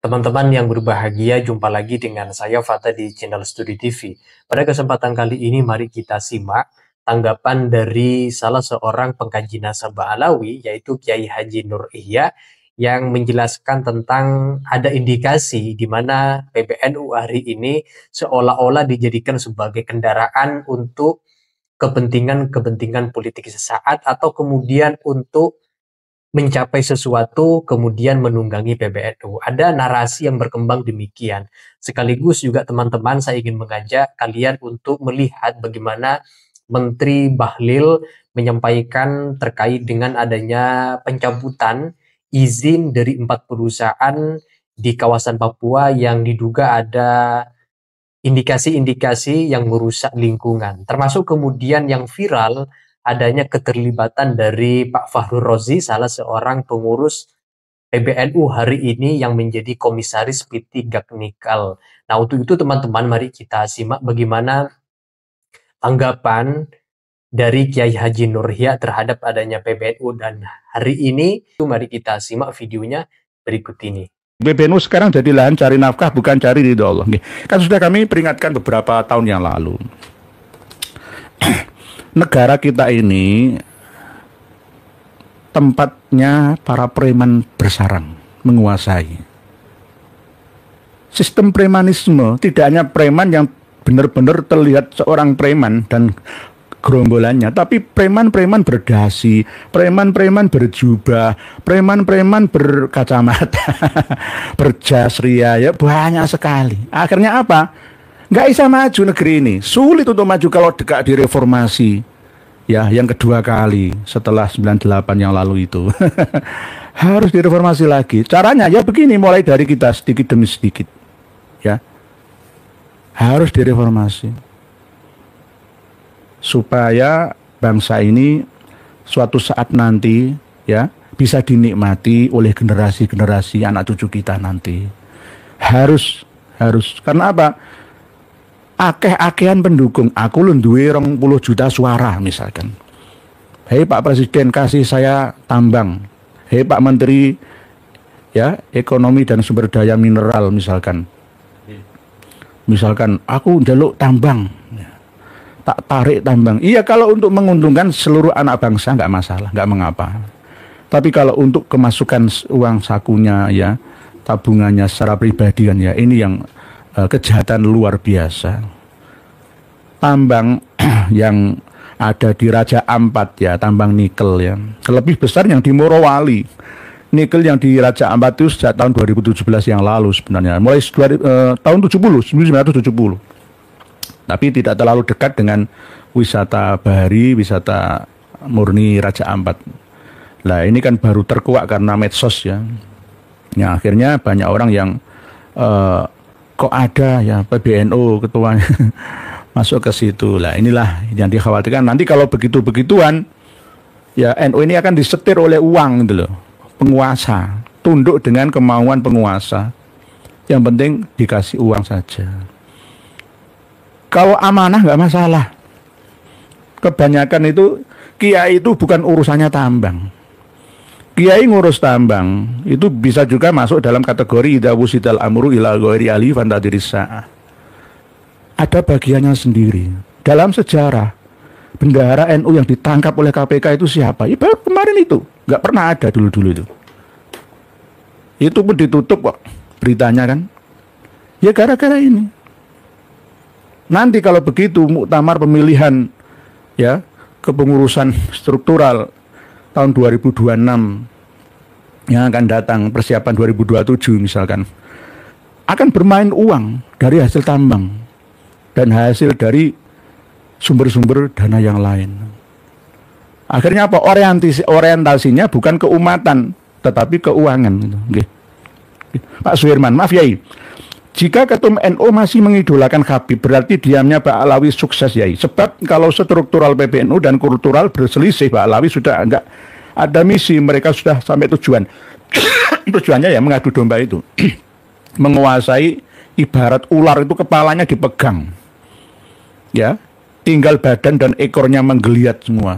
Teman-teman yang berbahagia, jumpa lagi dengan saya Fata di channel Studi TV. Pada kesempatan kali ini, mari kita simak tanggapan dari salah seorang pengkaji nasabah Alawi, yaitu Kiai Haji Nur Ihya, yang menjelaskan tentang ada indikasi di mana PBNU hari ini seolah-olah dijadikan sebagai kendaraan untuk kepentingan-kepentingan politik sesaat atau kemudian untuk mencapai sesuatu kemudian menunggangi PBNU. Ada narasi yang berkembang demikian. Sekaligus juga teman-teman saya ingin mengajak kalian untuk melihat bagaimana Menteri Bahlil menyampaikan terkait dengan adanya pencabutan izin dari 4 perusahaan di kawasan Papua yang diduga ada indikasi-indikasi yang merusak lingkungan. Termasuk kemudian yang viral adanya keterlibatan dari Pak Fahru Rozi, salah seorang pengurus PBNU hari ini yang menjadi komisaris PT Gaknikal. Nah, untuk itu teman-teman mari kita simak bagaimana tanggapan dari Kiai Haji Nurhya terhadap adanya PBNU dan hari ini. Mari kita simak videonya berikut ini. PBNU sekarang jadi lahan cari nafkah, bukan cari ridho Allah. Kan sudah kami peringatkan beberapa tahun yang lalu. Negara kita ini tempatnya para preman bersarang, menguasai. Sistem premanisme, tidak hanya preman yang benar-benar terlihat seorang preman dan gerombolannya, tapi preman-preman berdasi, preman-preman berjubah, preman-preman berkacamata, berjas ria, ya banyak sekali. Akhirnya apa? Nggak bisa maju negeri ini. Sulit untuk maju kalau dekat di reformasi. Ya, yang kedua kali setelah 98 yang lalu itu. Harus direformasi lagi. Caranya ya begini, mulai dari kita sedikit demi sedikit. Ya. Harus direformasi. Supaya bangsa ini suatu saat nanti ya bisa dinikmati oleh generasi-generasi anak cucu kita nanti. Harus karena apa? Akeh-akehan pendukung, aku lu duwe 20 juta suara misalkan. Hei Pak Presiden, kasih saya tambang. Hei Pak Menteri ya ekonomi dan sumber daya mineral misalkan. Misalkan aku njaluk tambang. Tak tarik tambang. Iya, kalau untuk menguntungkan seluruh anak bangsa nggak masalah, nggak mengapa. Tapi kalau untuk kemasukan uang sakunya ya, tabungannya secara pribadi kan ya, ini yang kejahatan luar biasa. Tambang yang ada di Raja Ampat ya, tambang nikel ya, lebih besar yang di Morowali. Nikel yang di Raja Ampat itu sejak tahun 2017 yang lalu sebenarnya, mulai tahun 1970. Tapi tidak terlalu dekat dengan wisata bahari, wisata murni Raja Ampat. Nah ini kan baru terkuak karena medsos ya. Ya akhirnya banyak orang yang kok ada ya PBNU ketuanya masuk ke situ. Lah inilah yang dikhawatirkan nanti kalau begitu-begituan ya NU ini akan disetir oleh uang gitu loh. Penguasa, tunduk dengan kemauan penguasa. Yang penting dikasih uang saja. Kalau amanah nggak masalah. Kebanyakan itu kiai itu bukan urusannya tambang. Kiai ngurus tambang itu bisa juga masuk dalam kategori idza wusidal amru ila ghairi ali fantadirisa'ah. Ada bagiannya sendiri. Dalam sejarah bendahara NU yang ditangkap oleh KPK itu siapa? Ya baru kemarin itu, nggak pernah ada dulu-dulu itu. Itu pun ditutup kok beritanya kan. Ya gara-gara ini. Nanti kalau begitu muktamar pemilihan ya kepengurusan struktural tahun 2026 yang akan datang, persiapan 2027 misalkan, akan bermain uang dari hasil tambang dan hasil dari sumber-sumber dana yang lain. Akhirnya apa? Orientasinya bukan keumatan tetapi keuangan. Pak Suherman, maaf Yai, jika Ketum NU masih mengidolakan Habib, berarti diamnya Pak Alawi sukses Yai. Sebab kalau struktural PBNU dan kultural berselisih, Pak Alawi sudah enggak ada misi, mereka sudah sampai tujuan. Tujuannya ya mengadu domba itu. Menguasai, ibarat ular itu kepalanya dipegang. Ya, tinggal badan dan ekornya menggeliat semua.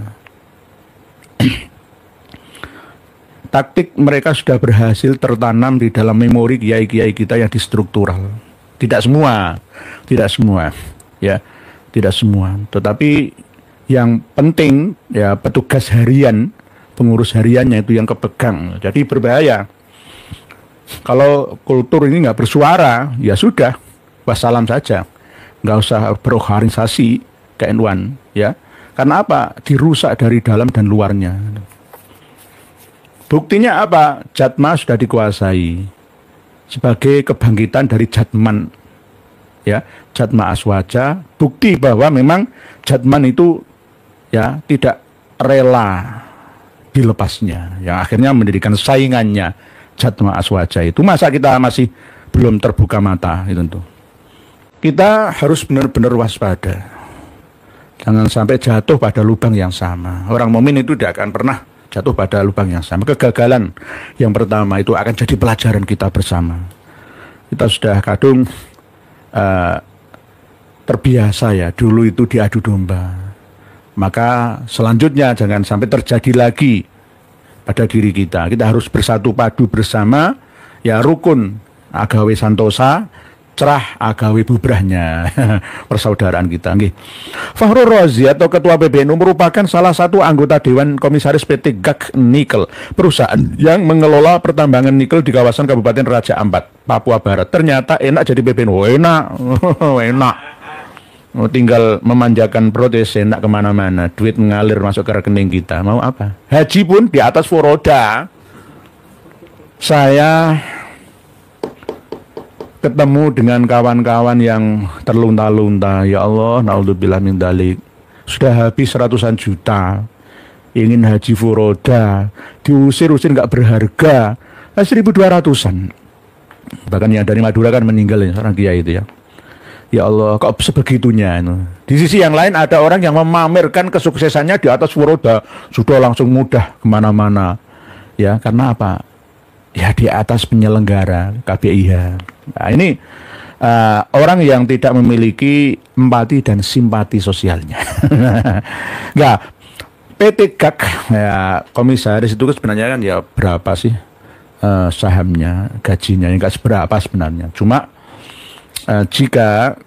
taktik mereka sudah berhasil tertanam di dalam memori kiai-kiai kita yang distruktural. Tidak semua, ya, tidak semua. Tetapi yang penting ya petugas harian, pengurus hariannya itu yang kepegang. Jadi berbahaya. Kalau kultur ini nggak bersuara, ya sudah, wassalam saja, nggak usah berorganisasi ke-N1, ya. Karena apa? Dirusak dari dalam dan luarnya. Buktinya apa? Jatma sudah dikuasai sebagai kebangkitan dari Jatman, ya, Jatma Aswaja. Bukti bahwa memang Jatman itu ya tidak rela dilepasnya, yang akhirnya mendirikan saingannya Jatma Aswaja itu. Masa kita masih belum terbuka mata? Itu tentu kita harus benar-benar waspada, jangan sampai jatuh pada lubang yang sama. Orang mukmin itu tidak akan pernah jatuh pada lubang yang sama. Kegagalan yang pertama itu akan jadi pelajaran kita bersama. Kita sudah kadung terbiasa ya, dulu itu diadu domba. Maka selanjutnya jangan sampai terjadi lagi pada diri kita. Kita harus bersatu padu bersama, ya, rukun agawe santosa, cerah agawe bubrahnya. Persaudaraan kita. Fakhrul Razi atau Ketua PBNU merupakan salah satu anggota Dewan Komisaris PT GAK Nikel, perusahaan yang mengelola pertambangan nikel di kawasan Kabupaten Raja Ampat, Papua Barat. Ternyata enak jadi PBNU. Enak. Enak. Tinggal memanjakan protes, enak kemana-mana, duit mengalir masuk ke rekening kita. Mau apa? Haji pun di atas furoda. Saya ketemu dengan kawan-kawan yang terlunta-lunta. Ya Allah, naudzubillah min dzalik. Sudah habis ratusan juta, ingin haji furoda, diusir-usir nggak berharga, 1.200-an. Bahkan yang dari Madura kan meninggal ya, seorang kiai itu ya. Ya Allah, kok sebegitunya itu. Di sisi yang lain ada orang yang memamerkan kesuksesannya di atas furoda, sudah langsung mudah kemana-mana. Ya, karena apa? Ya di atas penyelenggara KPIH. Nah, ini orang yang tidak memiliki empati dan simpati sosialnya. Enggak, PT GAK ya, komisaris itu sebenarnya kan ya berapa sih sahamnya, gajinya, enggak seberapa sebenarnya. Cuma jika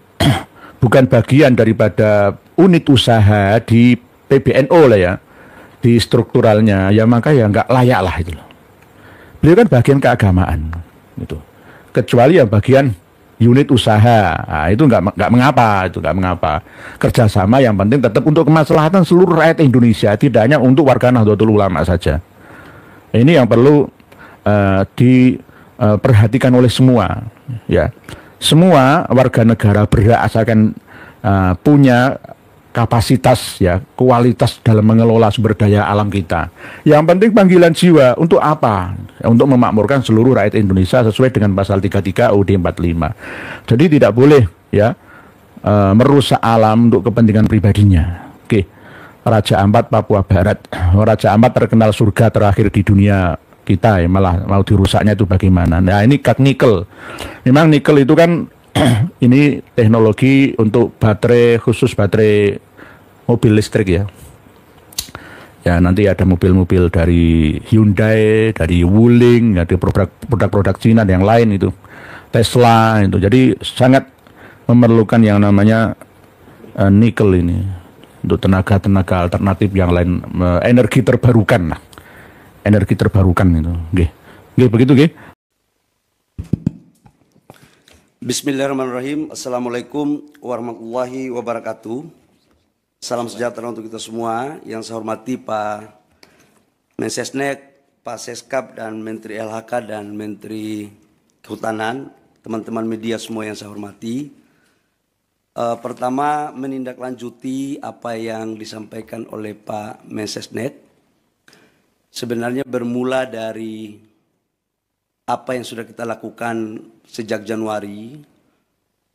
bukan bagian daripada unit usaha di PBNU lah ya, di strukturalnya, ya maka ya nggak layak lah itu loh. Beliau kan bagian keagamaan, gitu. Kecuali yang bagian unit usaha, nah, itu nggak mengapa. Kerjasama yang penting tetap untuk kemaslahatan seluruh rakyat Indonesia, tidak hanya untuk warga Nahdlatul Ulama saja. Ini yang perlu diperhatikan oleh semua, ya. Semua warga negara berhak asalkan punya kapasitas ya, kualitas dalam mengelola sumber daya alam kita. Yang penting panggilan jiwa untuk apa? Untuk memakmurkan seluruh rakyat Indonesia sesuai dengan pasal 33 UUD 45. Jadi tidak boleh ya merusak alam untuk kepentingan pribadinya. Oke. Raja Ampat Papua Barat. Raja Ampat terkenal surga terakhir di dunia kita ya, malah mau dirusaknya itu bagaimana. Nah, ini GAK nikel. Memang nikel itu kan ini teknologi untuk baterai, khusus baterai mobil listrik ya. Ya nanti ada mobil-mobil dari Hyundai, dari Wuling, ada produk-produk Cina dan yang lain itu, Tesla itu. Jadi sangat memerlukan yang namanya nikel ini untuk tenaga-tenaga alternatif yang lain, energi terbarukan lah. Energi terbarukan itu. Nggih, begitu nggih. Bismillahirrahmanirrahim. Assalamualaikum warahmatullahi wabarakatuh. Salam sejahtera untuk kita semua. Yang saya hormati Pak Mensesnek, Pak Seskap, dan Menteri LHK dan Menteri Kehutanan, teman-teman media semua yang saya hormati. Pertama, menindaklanjuti apa yang disampaikan oleh Pak Mensesnek. Sebenarnya bermula dari apa yang sudah kita lakukan sejak Januari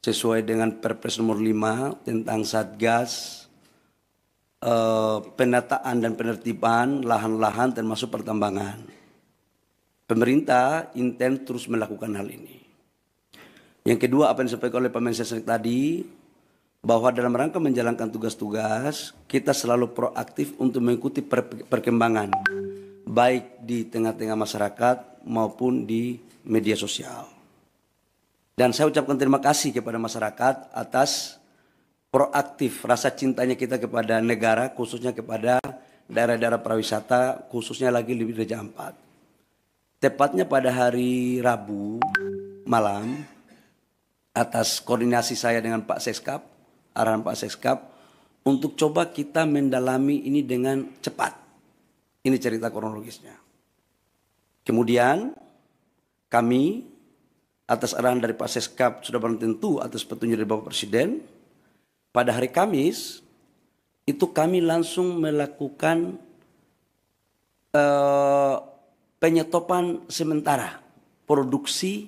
sesuai dengan Perpres nomor 5 tentang Satgas penataan dan penertiban lahan-lahan termasuk pertambangan. Pemerintah intens terus melakukan hal ini. Yang kedua, apa yang disampaikan oleh Pak Mensesnek tadi, bahwa dalam rangka menjalankan tugas-tugas kita selalu proaktif untuk mengikuti perkembangan baik di tengah-tengah masyarakat maupun di media sosial. Dan saya ucapkan terima kasih kepada masyarakat atas proaktif rasa cintanya kita kepada negara, khususnya kepada daerah-daerah pariwisata, khususnya lagi di Raja Ampat. Tepatnya pada hari Rabu malam, atas koordinasi saya dengan Pak Seskap, arahan Pak Seskap, untuk coba kita mendalami ini dengan cepat. Ini cerita kronologisnya. Kemudian kami atas arahan dari Pak Seskap sudah barang tentu atas petunjuk dari Bapak Presiden, pada hari Kamis itu kami langsung melakukan penyetopan sementara produksi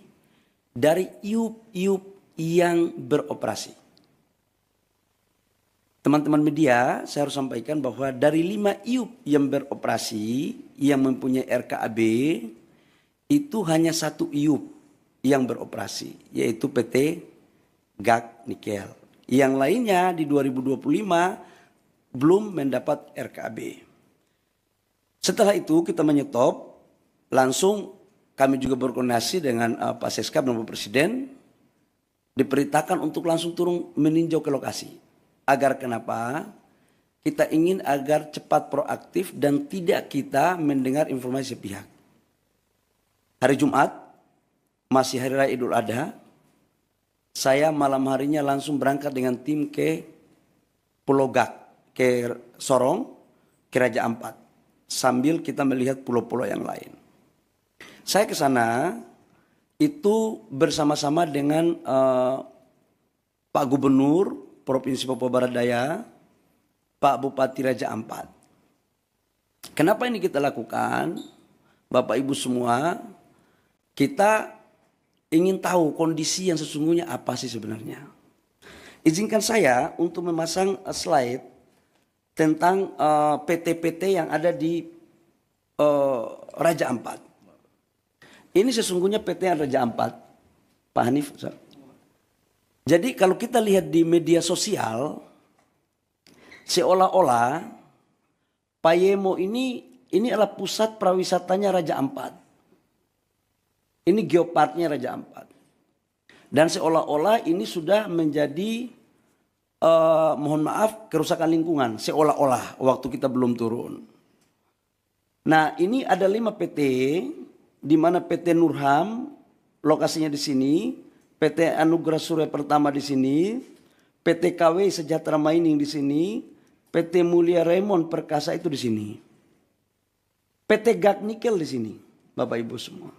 dari iup-iup yang beroperasi. Teman-teman media, saya harus sampaikan bahwa dari 5 iup yang beroperasi, yang mempunyai RKAB, itu hanya 1 iup yang beroperasi, yaitu PT GAK Nikel. Yang lainnya di 2025 belum mendapat RKAB. Setelah itu kita menyetop, langsung kami juga berkoordinasi dengan Pak Seskap dan Bapak Presiden, diperintahkan untuk langsung turun meninjau ke lokasi. Agar kenapa? Kita ingin agar cepat proaktif dan tidak kita mendengar informasi sepihak. Hari Jumat, masih Hari Raya Idul Adha, saya malam harinya langsung berangkat dengan tim ke Pulau Gak, ke Sorong, ke Raja Ampat. Sambil kita melihat pulau-pulau yang lain. Saya ke sana itu bersama-sama dengan Pak Gubernur Provinsi Papua Barat Daya, Pak Bupati Raja Ampat. Kenapa ini kita lakukan? Bapak Ibu semua, kita ingin tahu kondisi yang sesungguhnya apa sih sebenarnya. Izinkan saya untuk memasang slide tentang PT-PT yang ada di Raja Ampat. Ini sesungguhnya PT Raja Ampat, Pak Hanif. Jadi kalau kita lihat di media sosial, seolah-olah Payemo ini adalah pusat pariwisatanya Raja Ampat. Ini geoparknya Raja Ampat. Dan seolah-olah ini sudah menjadi, mohon maaf, kerusakan lingkungan. Seolah-olah waktu kita belum turun. Nah ini ada 5 PT, di mana PT Nurham, lokasinya di sini, PT Anugerah Surya Pertama di sini, PT KW Sejahtera Mining di sini, PT Mulia Raymond Perkasa itu di sini. PT GAK Nikel di sini, Bapak Ibu semua.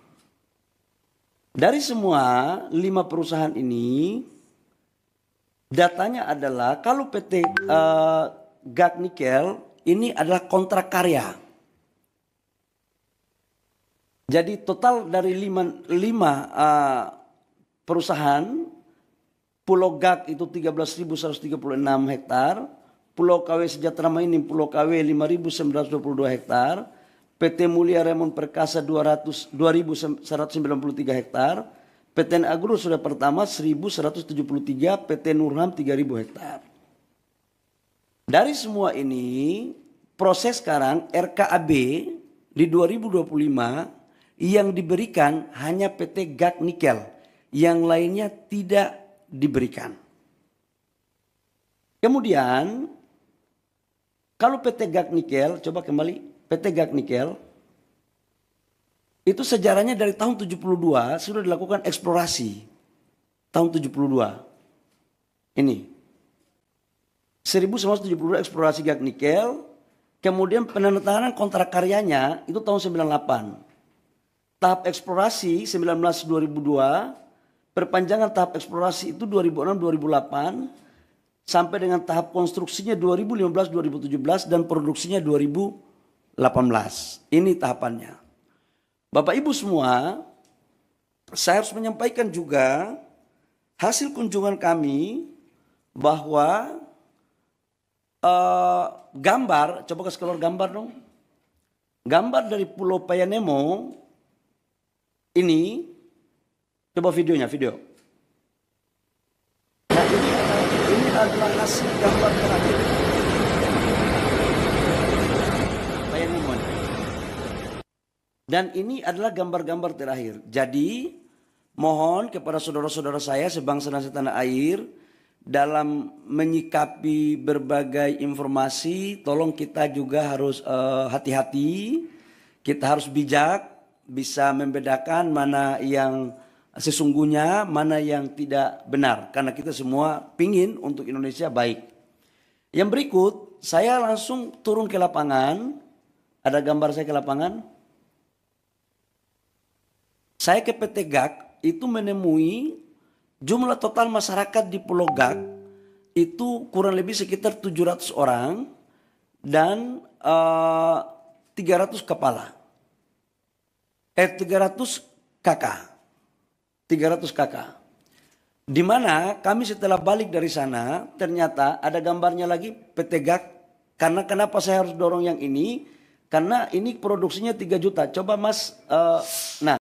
Dari semua 5 perusahaan ini, datanya adalah kalau PT GAK Nikel ini adalah kontrak karya. Jadi total dari 5 perusahaan, Pulau GAK itu 13.136 hektar, Pulau KW Sejahtera Mining, Pulau KW 5.922 hektar, PT Mulia Raymond Perkasa 2.193 hektar, PT Agro Surya Pertama 1.173, PT Nurham 3.000 hektar. Dari semua ini, proses sekarang RKAB di 2025 yang diberikan hanya PT GAK Nikel, yang lainnya tidak diberikan. Kemudian, kalau PT GAK Nikel, coba kembali, PT GAK Nikel, itu sejarahnya dari tahun 72 sudah dilakukan eksplorasi. Tahun 72. Ini. 1972 eksplorasi GAK Nikel, kemudian penandatanganan kontrak karyanya itu tahun 98. Tahap eksplorasi 19-2002, perpanjangan tahap eksplorasi itu 2006-2008, sampai dengan tahap konstruksinya 2015-2017 dan produksinya 2018. Ini tahapannya. Bapak Ibu semua, saya harus menyampaikan juga hasil kunjungan kami bahwa gambar, coba kasih keluar gambar dong. Gambar dari Pulau Payanemo ini, coba videonya, video. Nah ini adalah hasil gambar terakhir. Payanemo. Dan ini adalah gambar-gambar terakhir. Jadi mohon kepada saudara-saudara saya sebangsa dan setanah air, dalam menyikapi berbagai informasi, tolong kita juga harus hati-hati, kita harus bijak, bisa membedakan mana yang sesungguhnya, mana yang tidak benar. Karena kita semua pingin untuk Indonesia baik. Yang berikut, saya langsung turun ke lapangan. Ada gambar saya ke lapangan. Saya ke PT GAK itu menemui jumlah total masyarakat di Pulau GAK itu kurang lebih sekitar 700 orang dan 300 kepala. 300 kakak. 300 kakak. Di mana kami setelah balik dari sana ternyata ada gambarnya lagi PT GAK. Karena kenapa saya harus dorong yang ini? Karena ini produksinya 3 juta. Coba Mas, nah